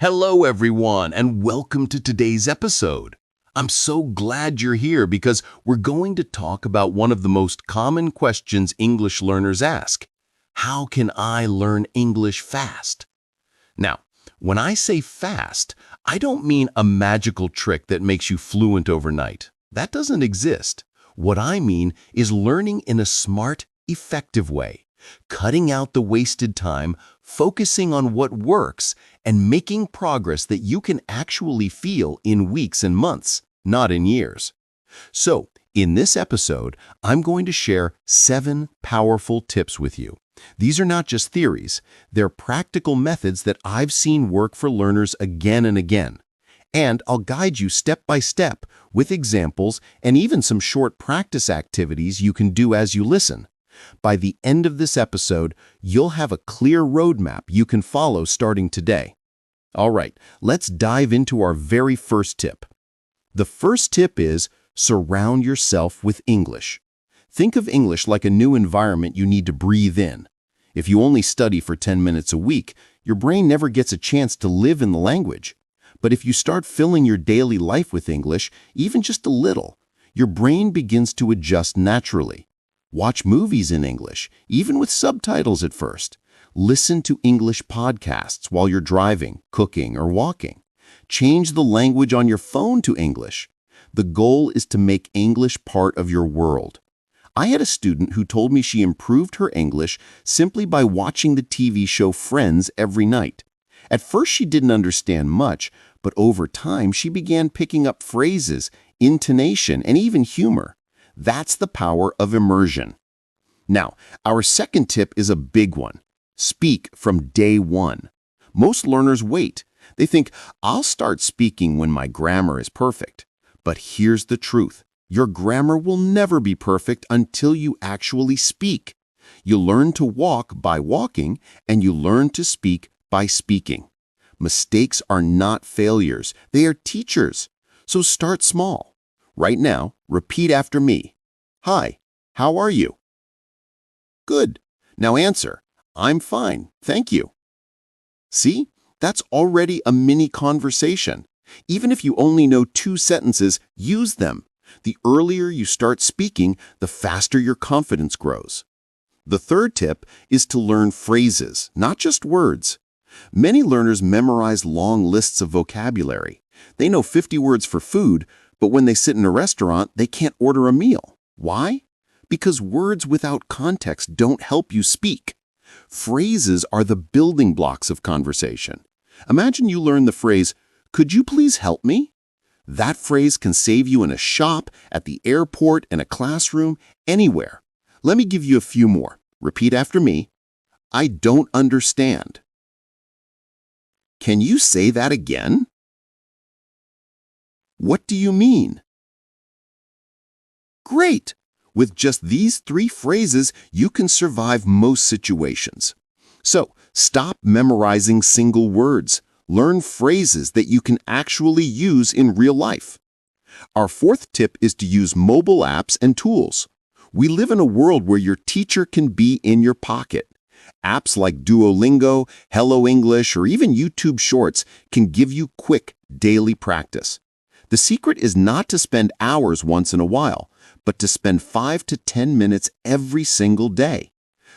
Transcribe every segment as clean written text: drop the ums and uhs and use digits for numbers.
Hello, everyone, and welcome to today's episode. I'm so glad you're here because we're going to talk about one of the most common questions English learners ask. How can I learn English fast? Now, when I say fast, I don't mean a magical trick that makes you fluent overnight. That doesn't exist. What I mean is learning in a smart, effective way, cutting out the wasted time, focusing on what works, and making progress that you can actually feel in weeks and months, not in years. So, in this episode, I'm going to share 7 powerful tips with you. These are not just theories, they're practical methods that I've seen work for learners again and again. And I'll guide you step by step with examples and even some short practice activities you can do as you listen. By the end of this episode, you'll have a clear roadmap you can follow starting today. All right, let's dive into our very first tip. The first tip is surround yourself with English. Think of English like a new environment you need to breathe in. If you only study for 10 minutes a week, your brain never gets a chance to live in the language. But if you start filling your daily life with English, even just a little, your brain begins to adjust naturally. Watch movies in English, even with subtitles at first. Listen to English podcasts while you're driving, cooking, or walking. Change the language on your phone to English. The goal is to make English part of your world. I had a student who told me she improved her English simply by watching the TV show Friends every night. At first she didn't understand much, but over time she began picking up phrases, intonation, and even humor. That's the power of immersion. Now, our second tip is a big one. Speak from day one. Most learners wait. They think, I'll start speaking when my grammar is perfect. But here's the truth. Your grammar will never be perfect until you actually speak. You learn to walk by walking, and you learn to speak by speaking. Mistakes are not failures. They are teachers. So start small. Right now, repeat after me. Hi, how are you? Good. Now answer, I'm fine, thank you. See, that's already a mini conversation. Even if you only know 2 sentences, use them. The earlier you start speaking, the faster your confidence grows. The third tip is to learn phrases, not just words. Many learners memorize long lists of vocabulary. They know 50 words for food, but when they sit in a restaurant, they can't order a meal. Why? Because words without context don't help you speak. Phrases are the building blocks of conversation. Imagine you learn the phrase, "Could you please help me?" That phrase can save you in a shop, at the airport, in a classroom, anywhere. Let me give you a few more. Repeat after me. I don't understand. Can you say that again? What do you mean? Great! With just these 3 phrases, you can survive most situations. So, stop memorizing single words. Learn phrases that you can actually use in real life. Our fourth tip is to use mobile apps and tools. We live in a world where your teacher can be in your pocket. Apps like Duolingo, Hello English, or even YouTube Shorts can give you quick, daily practice. The secret is not to spend hours once in a while, but to spend 5 to 10 minutes every single day.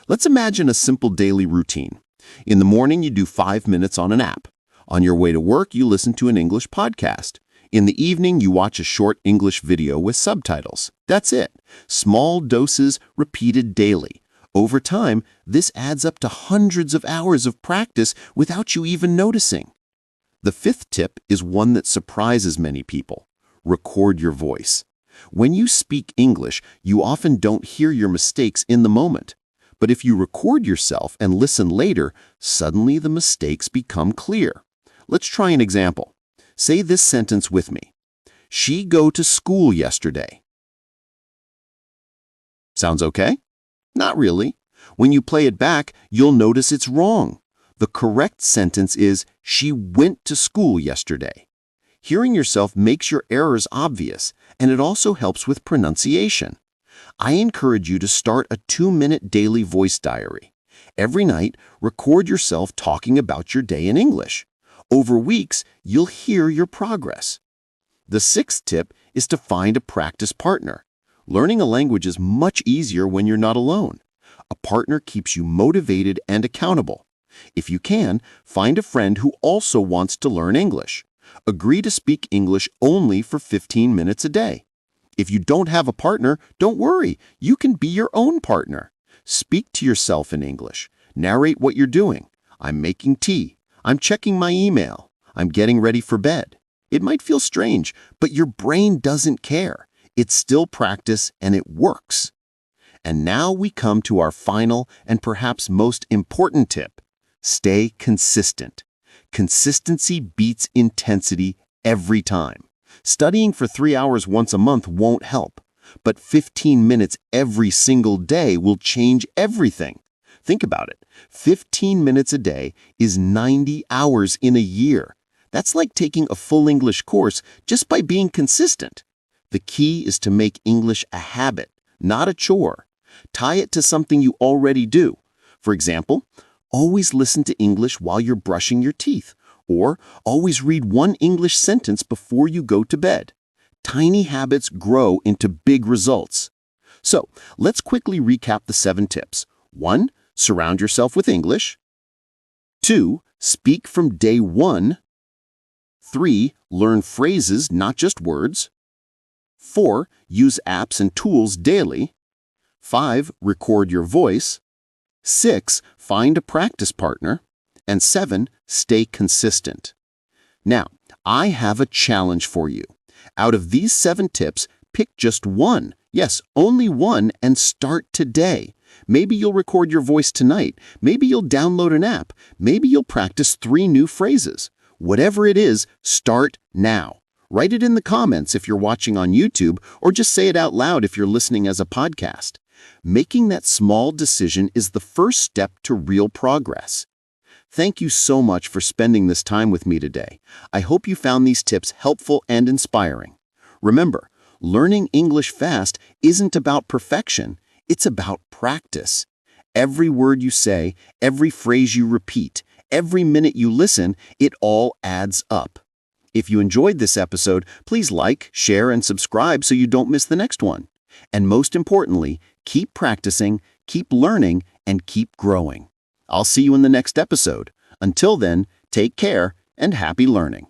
Let's imagine a simple daily routine. In the morning, you do 5 minutes on an app. On your way to work, you listen to an English podcast. In the evening, you watch a short English video with subtitles. That's it. Small doses repeated daily. Over time, this adds up to hundreds of hours of practice without you even noticing. The fifth tip is one that surprises many people. Record your voice. When you speak English, you often don't hear your mistakes in the moment. But if you record yourself and listen later, suddenly the mistakes become clear. Let's try an example. Say this sentence with me. She go to school yesterday. Sounds okay? Not really. When you play it back, you'll notice it's wrong. The correct sentence is, she went to school yesterday. Hearing yourself makes your errors obvious, and it also helps with pronunciation. I encourage you to start a 2-minute daily voice diary. Every night, record yourself talking about your day in English. Over weeks, you'll hear your progress. The sixth tip is to find a practice partner. Learning a language is much easier when you're not alone. A partner keeps you motivated and accountable. If you can, find a friend who also wants to learn English. Agree to speak English only for 15 minutes a day. If you don't have a partner, don't worry. You can be your own partner. Speak to yourself in English. Narrate what you're doing. I'm making tea. I'm checking my email. I'm getting ready for bed. It might feel strange, but your brain doesn't care. It's still practice and it works. And now we come to our final and perhaps most important tip. Stay consistent. Consistency beats intensity every time. Studying for 3 hours once a month won't help, but 15 minutes every single day will change everything. Think about it. 15 minutes a day is 90 hours in a year. That's like taking a full English course just by being consistent. The key is to make English a habit, not a chore. Tie it to something you already do. For example, always listen to English while you're brushing your teeth, or always read one English sentence before you go to bed. Tiny habits grow into big results. So, let's quickly recap the 7 tips. 1. Surround yourself with English. 2. Speak from day 1. 3. Learn phrases, not just words. 4. Use apps and tools daily. 5. Record your voice. 6. Find a practice partner. And 7. Stay consistent. Now, I have a challenge for you. Out of these 7 tips, pick just one. Yes, only one, and start today. Maybe you'll record your voice tonight. Maybe you'll download an app. Maybe you'll practice 3 new phrases. Whatever it is, start now. Write it in the comments if you're watching on YouTube, or just say it out loud if you're listening as a podcast. Making that small decision is the first step to real progress. Thank you so much for spending this time with me today. I hope you found these tips helpful and inspiring. Remember, learning English fast isn't about perfection, it's about practice. Every word you say, every phrase you repeat, every minute you listen, it all adds up. If you enjoyed this episode, please like, share, and subscribe so you don't miss the next one. And most importantly, keep practicing, keep learning, and keep growing. I'll see you in the next episode. Until then, take care and happy learning.